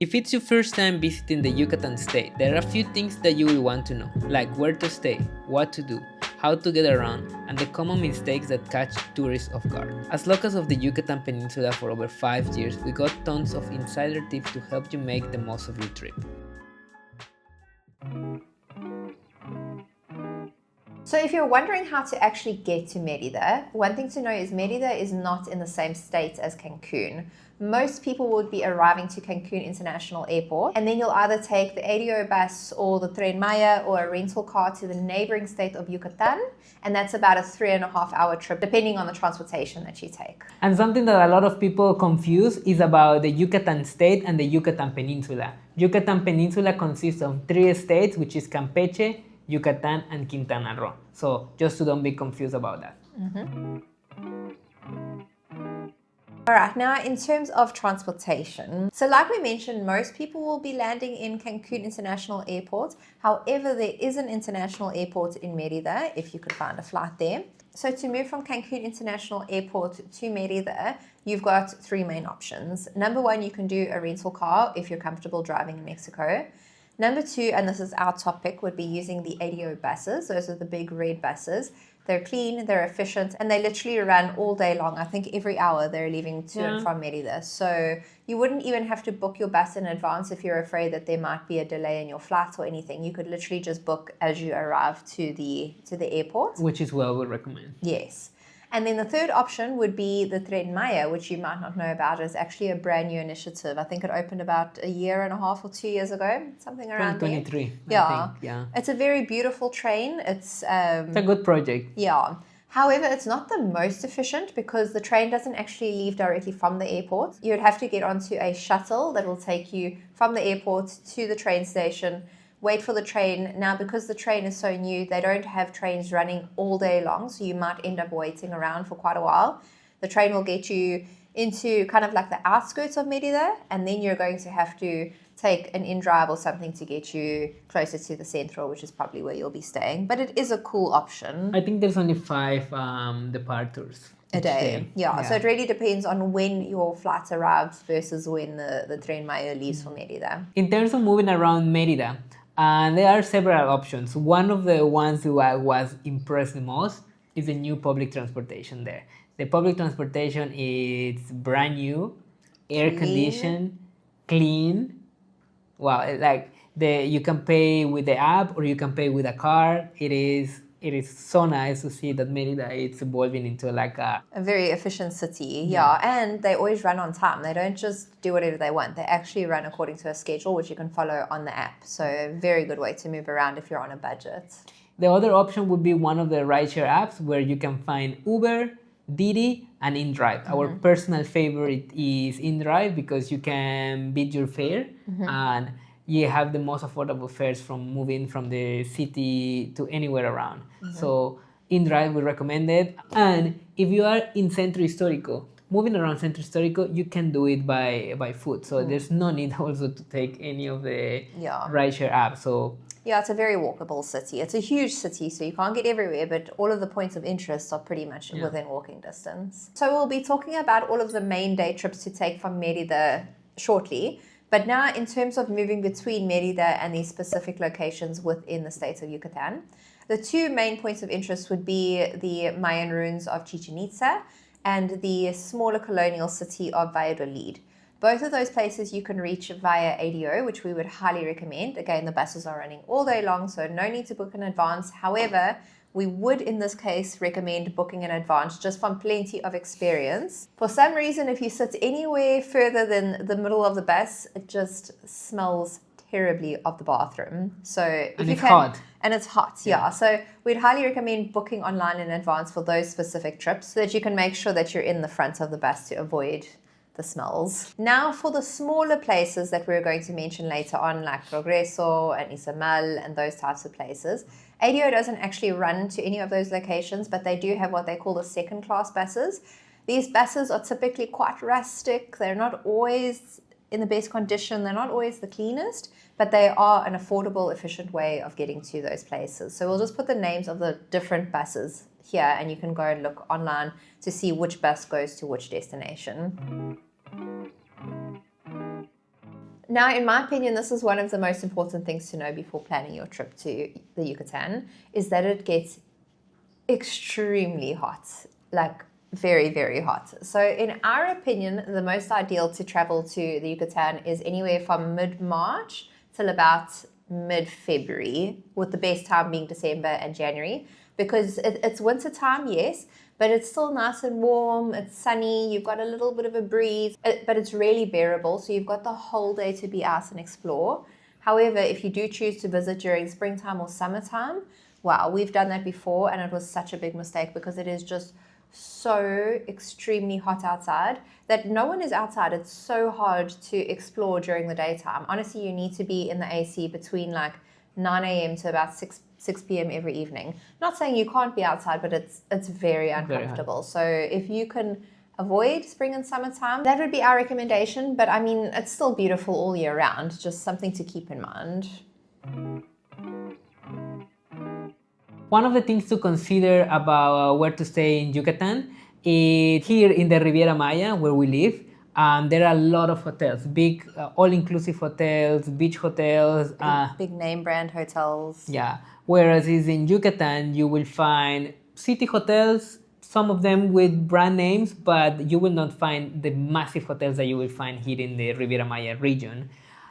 If it's your first time visiting the Yucatan state, there are a few things that you will want to know, like where to stay, what to do, how to get around, and the common mistakes that catch tourists off guard. As locals of the Yucatan Peninsula for over 5 years, we got tons of insider tips to help you make the most of your trip. So if you're wondering how to actually get to Merida, one thing to know is Merida is not in the same state as Cancun. Most people would be arriving to Cancun International Airport, and then you'll either take the ADO bus or the Tren Maya or a rental car to the neighboring state of Yucatan, and that's about a 3.5-hour trip depending on the transportation that you take. And something that a lot of people confuse is about the Yucatan state and the Yucatan Peninsula. Yucatan Peninsula consists of 3 states, which is Campeche, Yucatan, and Quintana Roo. So just to don't be confused about that. All right, now in terms of transportation, so like we mentioned, most people will be landing in Cancun International Airport. However, there is an international airport in Merida if you could find a flight there. So to move from Cancun International Airport to Merida, you've got 3 main options. Number 1, you can do a rental car if you're comfortable driving in Mexico. Number 2, and this is our top pick, would be using the ADO buses. Those are the big red buses. They're clean, they're efficient, and they literally run all day long. I think every hour they're leaving to and from Merida. So you wouldn't even have to book your bus in advance if you're afraid that there might be a delay in your flight or anything. You could literally just book as you arrive to the airport. Which is what I would recommend. Yes. And then the third option would be the Tren Maya, which you might not know about. It's actually a brand new initiative. I think it opened about 1.5 years or 2 years ago, something around 2023, there. Yeah. I think, yeah. It's a very beautiful train. It's a good project. Yeah. However, it's not the most efficient because the train doesn't actually leave directly from the airport. You'd have to get onto a shuttle that will take you from the airport to the train station, wait for the train. Now, because the train is so new, they don't have trains running all day long, so you might end up waiting around for quite a while. The train will get you into kind of like the outskirts of Merida, and then you're going to have to take an in-drive or something to get you closer to the central, which is probably where you'll be staying. But it is a cool option. I think there's only 5 departures a day. Yeah, so it really depends on when your flight arrives versus when the Tren Maya leaves for Merida. In terms of moving around Merida, there are several options. One of the ones who I was impressed the most is the new public transportation there. The public transportation is brand new, air conditioned, clean. Wow, like you can pay with the app or you can pay with a card. It is so nice to see that Merida is evolving into like a very efficient city. Yeah, and they always run on time. They don't just do whatever they want. They actually run according to a schedule, which you can follow on the app. So a very good way to move around if you're on a budget. The other option would be one of the rideshare apps where you can find Uber, Didi, and InDrive. Our personal favorite is InDrive because you can beat your fare and you have the most affordable fares from moving from the city to anywhere around. So InDrive we recommend it. And if you are in Centro Histórico, moving around Centro Histórico, you can do it by foot. So there's no need also to take any of the rideshare apps. So yeah, it's a very walkable city. It's a huge city, so you can't get everywhere, but all of the points of interest are pretty much within walking distance. So we'll be talking about all of the main day trips to take from Merida shortly. But now in terms of moving between Merida and these specific locations within the state of Yucatan, the 2 main points of interest would be the Mayan ruins of Chichen-Itza and the smaller colonial city of Valladolid. Both of those places you can reach via ADO, which we would highly recommend. Again, the buses are running all day long, so no need to book in advance. However, we would, in this case, recommend booking in advance just from plenty of experience. For some reason, if you sit anywhere further than the middle of the bus, it just smells terribly of the bathroom. So if you can, hot. And it's hot, yeah. So we'd highly recommend booking online in advance for those specific trips so that you can make sure that you're in the front of the bus to avoid the smells. Now for the smaller places that we're going to mention later on, like Progreso and Izamal and those types of places, ADO doesn't actually run to any of those locations, but they do have what they call the second-class buses. These buses are typically quite rustic. They're not always in the best condition. They're not always the cleanest, but they are an affordable, efficient way of getting to those places. So we'll just put the names of the different buses here, and you can go and look online to see which bus goes to which destination. Now, in my opinion, this is one of the most important things to know before planning your trip to the Yucatan, is that it gets extremely hot, like very, very hot. So in our opinion, the most ideal to travel to the Yucatan is anywhere from mid-March till about mid-February, with the best time being December and January, because it's winter time, yes, but it's still nice and warm, it's sunny, you've got a little bit of a breeze, but it's really bearable, so you've got the whole day to be out and explore. However, if you do choose to visit during springtime or summertime, wow, we've done that before and it was such a big mistake because it is just so extremely hot outside that no one is outside. It's so hard to explore during the daytime. Honestly, you need to be in the AC between like 9 a.m. to about 6 p.m. every evening. Not saying you can't be outside, but it's very uncomfortable. So if you can avoid spring and summertime, that would be our recommendation. But I mean, it's still beautiful all year round, just something to keep in mind. One of the things to consider about where to stay in Yucatan is here in the Riviera Maya, where we live. There are a lot of hotels, big all-inclusive hotels, beach hotels. Big name brand hotels. Yeah. Whereas in Yucatan, you will find city hotels, some of them with brand names, but you will not find the massive hotels that you will find here in the Riviera Maya region.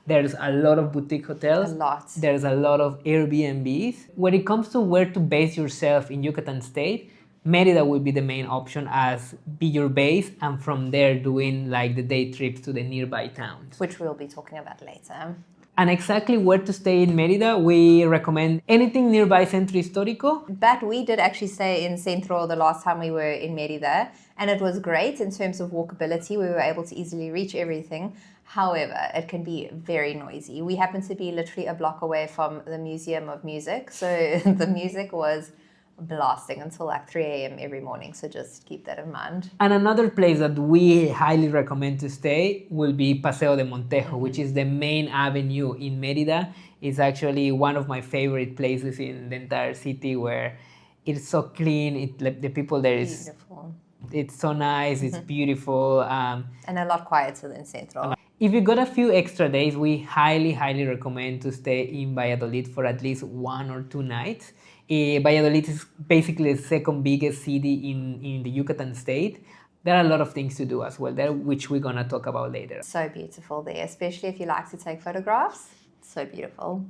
There's a lot of boutique hotels. A lot. There's a lot of Airbnbs. When it comes to where to base yourself in Yucatan State, Merida will be the main option as be your base, and from there doing like the day trips to the nearby towns. Which we'll be talking about later. And exactly where to stay in Merida, we recommend anything nearby Centro Histórico. But we did actually stay in Centro the last time we were in Merida, and it was great in terms of walkability. We were able to easily reach everything. However, it can be very noisy. We happened to be literally a block away from the Museum of Music, so the music was blasting until like 3 a.m. every morning, so just keep that in mind. And another place that we highly recommend to stay will be Paseo de Montejo, which is the main avenue in Merida. It's actually one of my favorite places in the entire city, where it's so clean, the people there is beautiful. It's so nice, it's beautiful. And a lot quieter than Centro. If you got a few extra days, we highly, highly recommend to stay in Valladolid for at least 1 or 2 nights. Valladolid is basically the second biggest city in the Yucatan state. There are a lot of things to do as well there, which we're going to talk about later. So beautiful there, especially if you like to take photographs. So beautiful.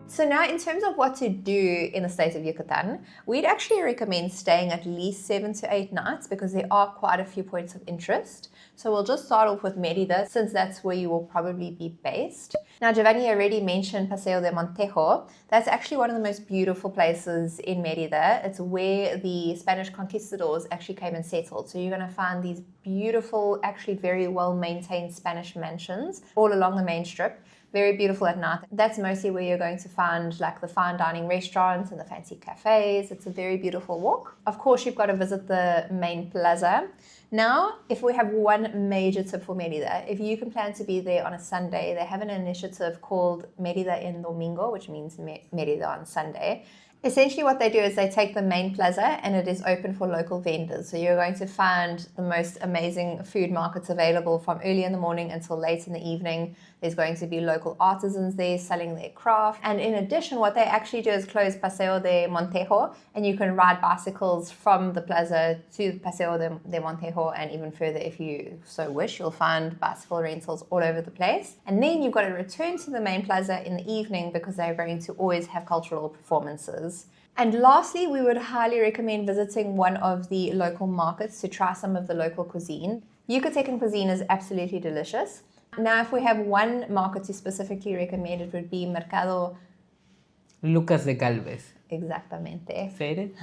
So now, in terms of what to do in the state of Yucatan, we'd actually recommend staying at least 7 to 8 nights because there are quite a few points of interest. So we'll just start off with Merida, since that's where you will probably be based. Now, Giovanni already mentioned Paseo de Montejo. That's actually one of the most beautiful places in Merida. It's where the Spanish conquistadors actually came and settled. So you're going to find these beautiful, actually very well-maintained Spanish mansions all along the main strip. Very beautiful at night. That's mostly where you're going to find like the fine dining restaurants and the fancy cafes. It's a very beautiful walk. Of course, you've got to visit the main plaza. Now, if we have one major tip for Merida, if you can plan to be there on a Sunday, they have an initiative called Merida en Domingo, which means Merida on Sunday. Essentially what they do is they take the main plaza and it is open for local vendors. So you're going to find the most amazing food markets available from early in the morning until late in the evening. There's going to be local artisans there selling their craft. And in addition, what they actually do is close Paseo de Montejo, and you can ride bicycles from the plaza to Paseo de Montejo, and even further if you so wish. You'll find bicycle rentals all over the place. And then you've got to return to the main plaza in the evening because they're going to always have cultural performances. And lastly, we would highly recommend visiting one of the local markets to try some of the local cuisine. Yucatecan cuisine is absolutely delicious. Now, if we have one market to specifically recommend, it would be Mercado Lucas de Galvez. Exactamente. Say it.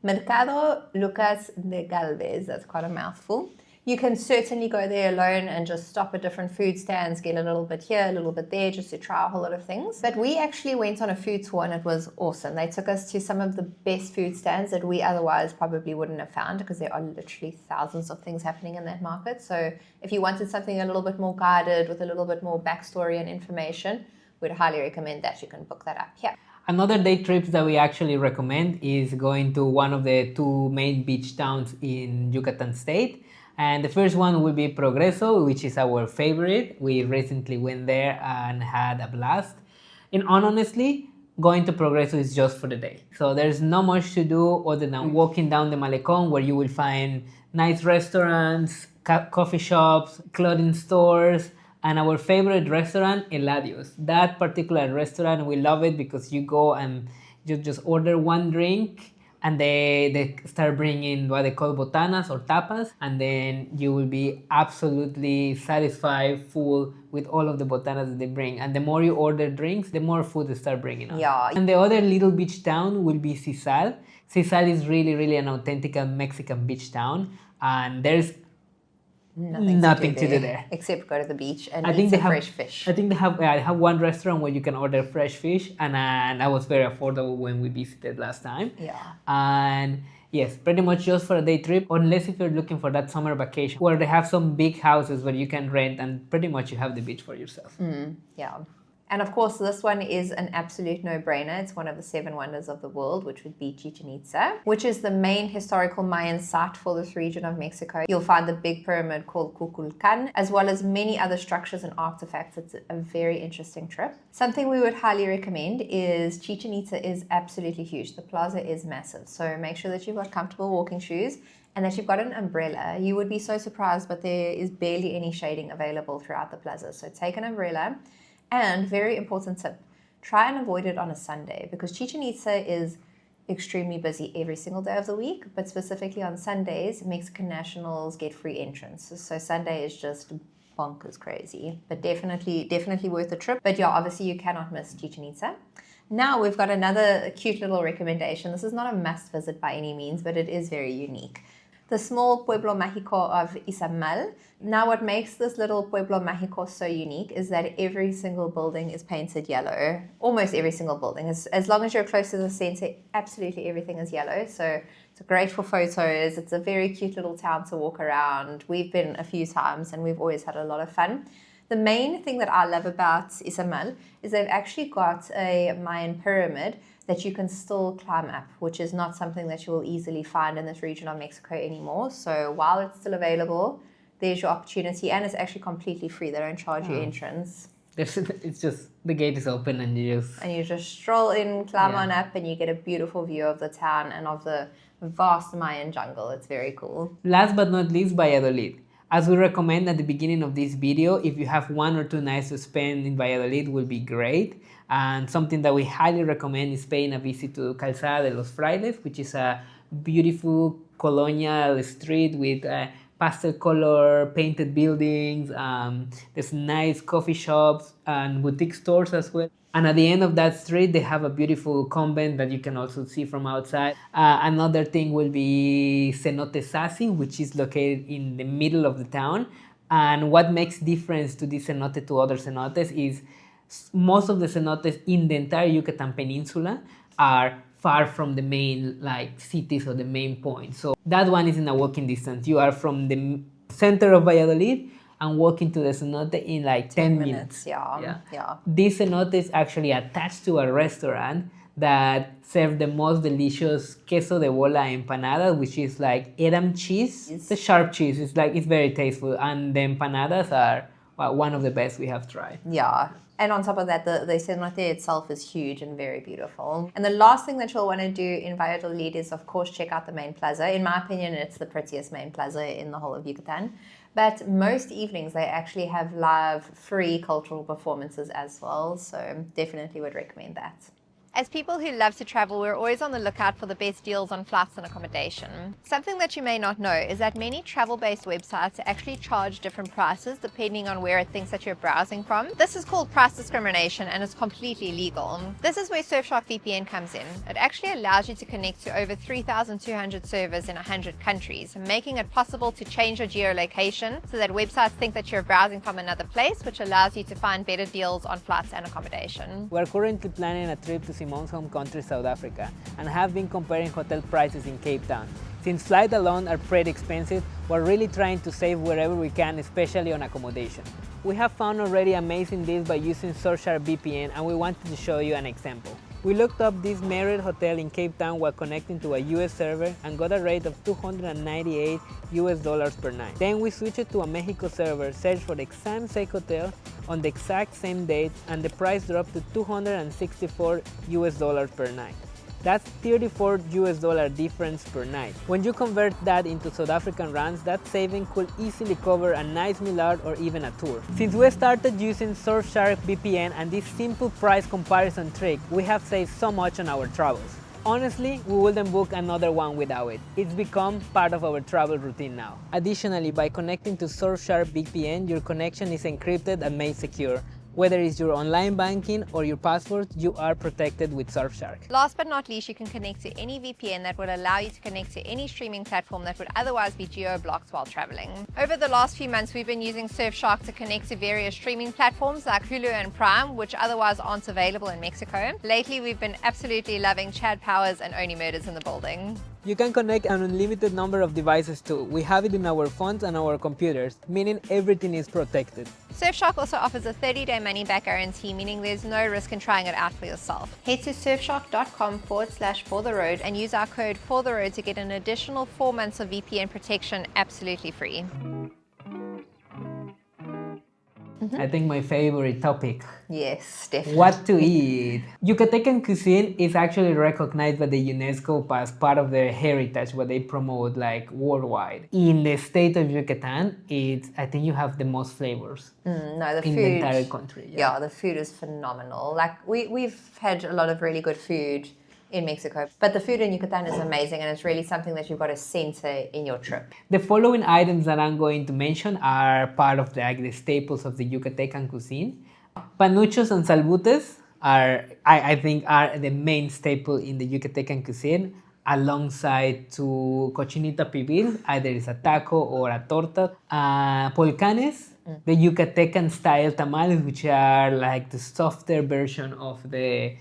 Mercado Lucas de Galvez. That's quite a mouthful. You can certainly go there alone and just stop at different food stands, get a little bit here, a little bit there, just to try a whole lot of things. But we actually went on a food tour and it was awesome. They took us to some of the best food stands that we otherwise probably wouldn't have found because there are literally thousands of things happening in that market. So if you wanted something a little bit more guided with a little bit more backstory and information, we'd highly recommend that. You can book that up here. Another day trips that we actually recommend is going to one of the 2 main beach towns in Yucatan state. And the first one will be Progreso, which is our favorite. We recently went there and had a blast. And honestly, going to Progreso is just for the day. So there's not much to do other than walking down the Malecón, where you will find nice restaurants, coffee shops, clothing stores, and our favorite restaurant, Eladios. That particular restaurant, we love it because you go and you just order one drink, and they start bringing what they call botanas or tapas, and then you will be absolutely satisfied, full with all of the botanas that they bring. And the more you order drinks, the more food they start bringing us. Yeah. And the other little beach town will be Sisal. Sisal is really, really an authentic Mexican beach town, and there's nothing to do there except go to the beach and I eat think some they have fresh fish. I think they have one restaurant where you can order fresh fish, and that was very affordable when we visited last time. Yeah. And yes, pretty much just for a day trip, unless if you're looking for that summer vacation where they have some big houses where you can rent and pretty much you have the beach for yourself. Yeah. And of course, this one is an absolute no-brainer. It's one of the 7 wonders of the world, which would be Chichen-Itza, which is the main historical Mayan site for this region of Mexico. You'll find the big pyramid called Kukulkan, as well as many other structures and artifacts. It's a very interesting trip. Something we would highly recommend is Chichen-Itza is absolutely huge. The plaza is massive, so make sure that you've got comfortable walking shoes and that you've got an umbrella. You would be so surprised, but there is barely any shading available throughout the plaza. So take an umbrella. And very important tip, try and avoid it on a Sunday, because Chichen Itza is extremely busy every single day of the week, but specifically on Sundays, Mexican nationals get free entrance. So Sunday is just bonkers crazy, but definitely worth the trip. But yeah, obviously you cannot miss Chichen Itza. Now we've got another cute little recommendation. This is not a must visit by any means, but it is very unique. The small Pueblo Mágico of Izamal. Now what makes this little Pueblo Mágico so unique is that every single building is painted yellow. Almost every single building. As long as you're close to the center, absolutely everything is yellow. So it's great for photos. It's a very cute little town to walk around. We've been a few times and we've always had a lot of fun. The main thing that I love about Izamal is they've actually got a Mayan pyramid that you can still climb up, which is not something that you will easily find in this region of Mexico anymore. So while it's still available, there's your opportunity, and it's actually completely free. They don't charge you entrance. It's just the gate is open and you just stroll in, climb on up, and you get a beautiful view of the town and of the vast Mayan jungle. It's very cool. Last but not least, Valladolid. As we recommend at the beginning of this video, if you have 1 or 2 nights to spend in Valladolid, will be great. And something that we highly recommend is paying a visit to Calzada de los Frailes, which is a beautiful colonial street with pastel color painted buildings. There's nice coffee shops and boutique stores as well. And at the end of that street, they have a beautiful convent that you can also see from outside. Another thing will be Cenotes Day, which is located in the middle of the town. And what makes difference to this cenote to other cenotes is most of the cenotes in the entire Yucatan Peninsula are far from the main cities or the main points. So that one is in a walking distance. You are from the center of Valladolid and walking to the cenote in 10 minutes. Yeah. This cenote is actually attached to a restaurant that serve the most delicious queso de bola empanada, which is like Edam cheese. It's a sharp cheese. It's very tasteful, and the empanadas are one of the best we have tried. Yeah. And on top of that, the cenote itself is huge and very beautiful. And the last thing that you'll want to do in Valladolid is, of course, check out the main plaza. In my opinion, it's the prettiest main plaza in the whole of Yucatan. But most evenings, they actually have live, free cultural performances as well. So definitely would recommend that. As people who love to travel, we're always on the lookout for the best deals on flights and accommodation. Something that you may not know is that many travel-based websites actually charge different prices depending on where it thinks that you're browsing from. This is called price discrimination and it's completely legal. This is where Surfshark VPN comes in. It actually allows you to connect to over 3,200 servers in 100 countries, making it possible to change your geolocation so that websites think that you're browsing from another place, which allows you to find better deals on flights and accommodation. We're currently planning a trip to Simon's home country, South Africa, and have been comparing hotel prices in Cape Town. Since flights alone are pretty expensive, we're really trying to save wherever we can, especially on accommodation. We have found already amazing deals by using Surfshark VPN, and we wanted to show you an example. We looked up this Marriott hotel in Cape Town while connecting to a US server and got a rate of $298 per night. Then we switched to a Mexico server, searched for the exact same hotel on the exact same date, and the price dropped to $264 per night. That's $34 difference per night. When you convert that into South African rands, that saving could easily cover a nice meal out or even a tour. Since we started using Surfshark VPN and this simple price comparison trick, we have saved so much on our travels. Honestly, we wouldn't book another one without it. It's become part of our travel routine now. Additionally, by connecting to Surfshark VPN, your connection is encrypted and made secure. Whether it's your online banking or your passport, you are protected with Surfshark. Last but not least, you can connect to any VPN that would allow you to connect to any streaming platform that would otherwise be geo-blocked while traveling. Over the last few months, we've been using Surfshark to connect to various streaming platforms like Hulu and Prime, which otherwise aren't available in Mexico. Lately, we've been absolutely loving Chad Powers and Only Murders in the building. You can connect an unlimited number of devices too. We have it in our phones and our computers, meaning everything is protected. Surfshark also offers a 30-day money-back guarantee, meaning there's no risk in trying it out for yourself. Head to surfshark.com/fortheroad and use our code FORTHEROAD to get an additional 4 months of VPN protection absolutely free. I think my favorite topic. Yes, definitely. What to eat. Yucatecan cuisine is actually recognized by the UNESCO as part of their heritage, what they promote like worldwide. In the state of Yucatan, I think you have the most flavors No, the in food, the entire country. Yeah, the food is phenomenal. Like we've had a lot of really good food in Mexico, but the food in Yucatan is amazing, and it's really something that you've got to center in your trip. The following items that I'm going to mention are part of the staples of the Yucatecan cuisine. Panuchos and salbutes I think are the main staple in the Yucatecan cuisine, alongside to cochinita pibil, either it's a taco or a torta. Polcanes, the Yucatecan style tamales, which are like the softer version of the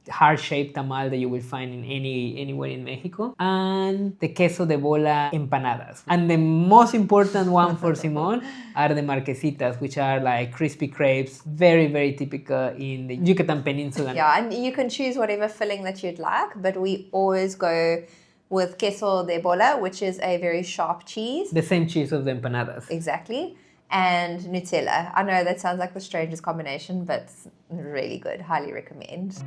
heart-shaped tamal that you will find in anywhere in Mexico, and the queso de bola empanadas. And the most important one for Simon are the marquesitas, which are like crispy crepes, very, very typical in the Yucatan Peninsula. Yeah, and you can choose whatever filling that you'd like, but we always go with queso de bola, which is a very sharp cheese. The same cheese of the empanadas. Exactly. And Nutella. I know that sounds like the strangest combination, but it's really good. Highly recommend.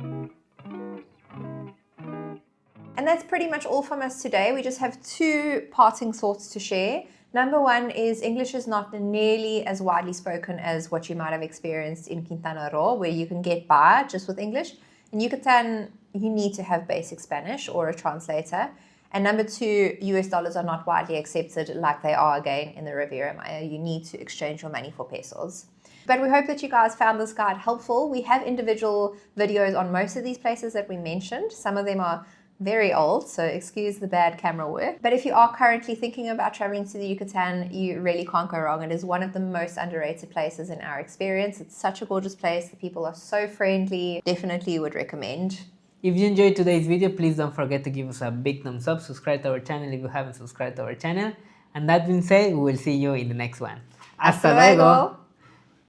And that's pretty much all from us today. We just have 2 parting thoughts to share. Number 1 is English is not nearly as widely spoken as what you might have experienced in Quintana Roo, where you can get by just with English. In Yucatan, you need to have basic Spanish or a translator. And number 2, US dollars are not widely accepted like they are again in the Riviera Maya. You need to exchange your money for pesos. But we hope that you guys found this guide helpful. We have individual videos on most of these places that we mentioned. Some of them are very old, so excuse the bad camera work. But if you are currently thinking about traveling to the Yucatan, you really can't go wrong. It is one of the most underrated places in our experience. It's such a gorgeous place. The people are so friendly. Definitely would recommend. If you enjoyed today's video, please don't forget to give us a big thumbs up, subscribe to our channel if you haven't subscribed to our channel. And that being said, we will see you in the next one. Hasta luego!